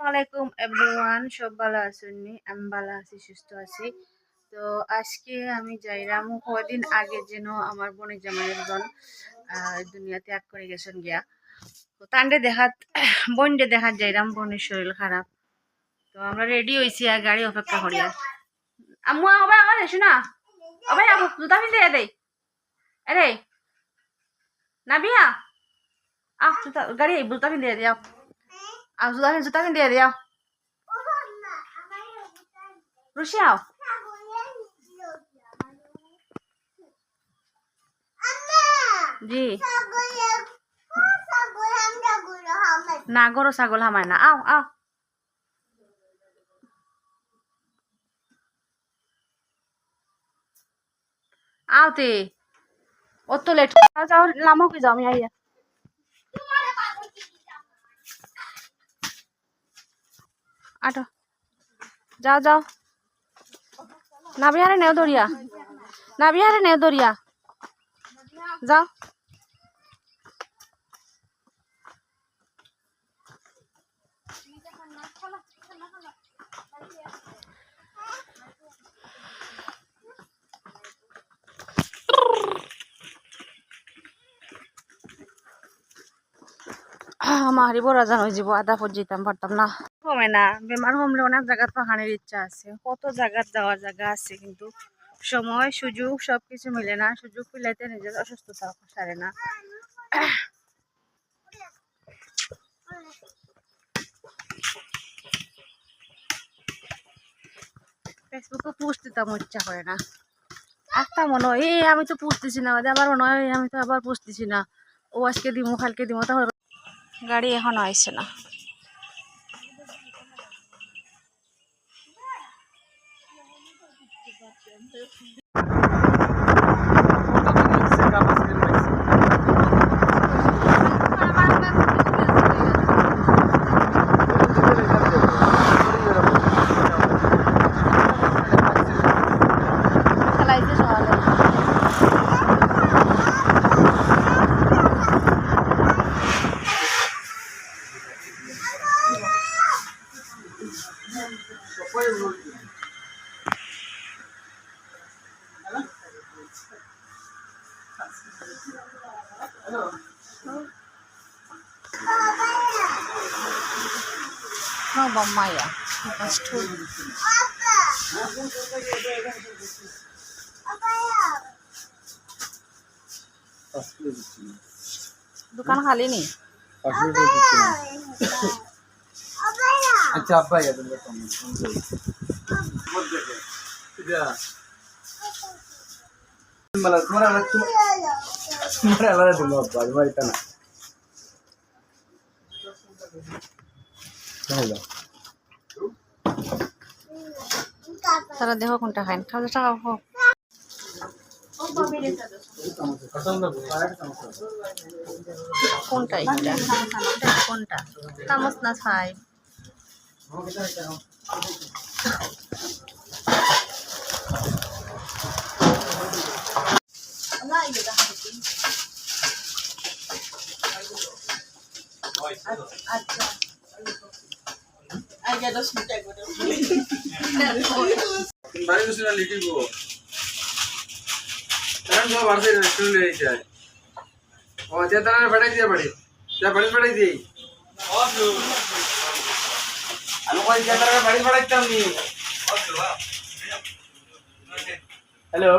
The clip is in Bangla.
আলাইকুম এভরিওয়ান, সব ভালো আছেননি? আমি ভালো আছি, সুস্থ আছি। তো আজকে আমি যাইরাম কদিন আগে যেন আমার বোনের জামাইয়ের বোন দুনিয়া ত্যাগ করে গেছেন গিয়া। তো তান্ডে দেখাত বোনডে দেখাত যাইরাম, বোনের শরীর খারাপ। তো আমরা রেডি হয়েছি আর গাড়ি অপেক্ষা করি। আর আম্মু আবার আমার এসো না, আবার আবু জুতা ফিল দিয়ে দেই। আরে নাবিয়া আহ জুতা গাড়ি জুতা ফিল দিয়ে দিও। আর জুতা ফিল দিয়ে দিও। রুশিয়াও জি না, গরু ছাগল হামায় না। আও আও আওতে অত লেট যাও, লামো কি যাও, আমি আইয়া আটো যাও যাও। নাবিহারে নেও দরিয়া, নাবিহারে নেও দরিয়া, যাও। আমার বড় জান হয়ে যাব, আদা পর যেতাম পারতাম না। কমে না, বেমার কমলে অনেক জায়গা পাহাড়ের ইচ্ছা আছে, কত জায়গা যাওয়ার জায়গা আছে, কিন্তু সময় সুযোগ সবকিছু মিলে না। সুযোগ মিলাইতে নিজের অসুস্থতা সারে না। ফেসবুকে পোস্ট দিতাম ইচ্ছা করে না। একটা মনে হয় এই আমি তো পুষতেছি না, আবার মনে হয় আমি তো আবার পুষতেছি না, ও আজকে দিমো কালকে দিমো, তাহলে গাড়ি এখনো আইছে না। No, Maya. That's true. दुकान खाली नहीं। अच्छा अब्बा या तुम बताओ मला तुम्हारा वाला तुम अब्बा तुम्हारा इतना होगा তারা দেখো কোনটা খায়, খাওয়া টাকা খাও। কোনটা এটা, কোনটা চামচ না ছাই? আচ্ছা আগে 10 মিনিট আগে बारी दूसरा लिखी को तरन जो वारसे रेस्टोरेंट ले जाए और जे तरह बढ़ाई दिया बड़ी क्या बड़ी बढ़ाई दी और लो अनु कोई जे तरह बड़ी बढ़ाई तम नहीं हेलो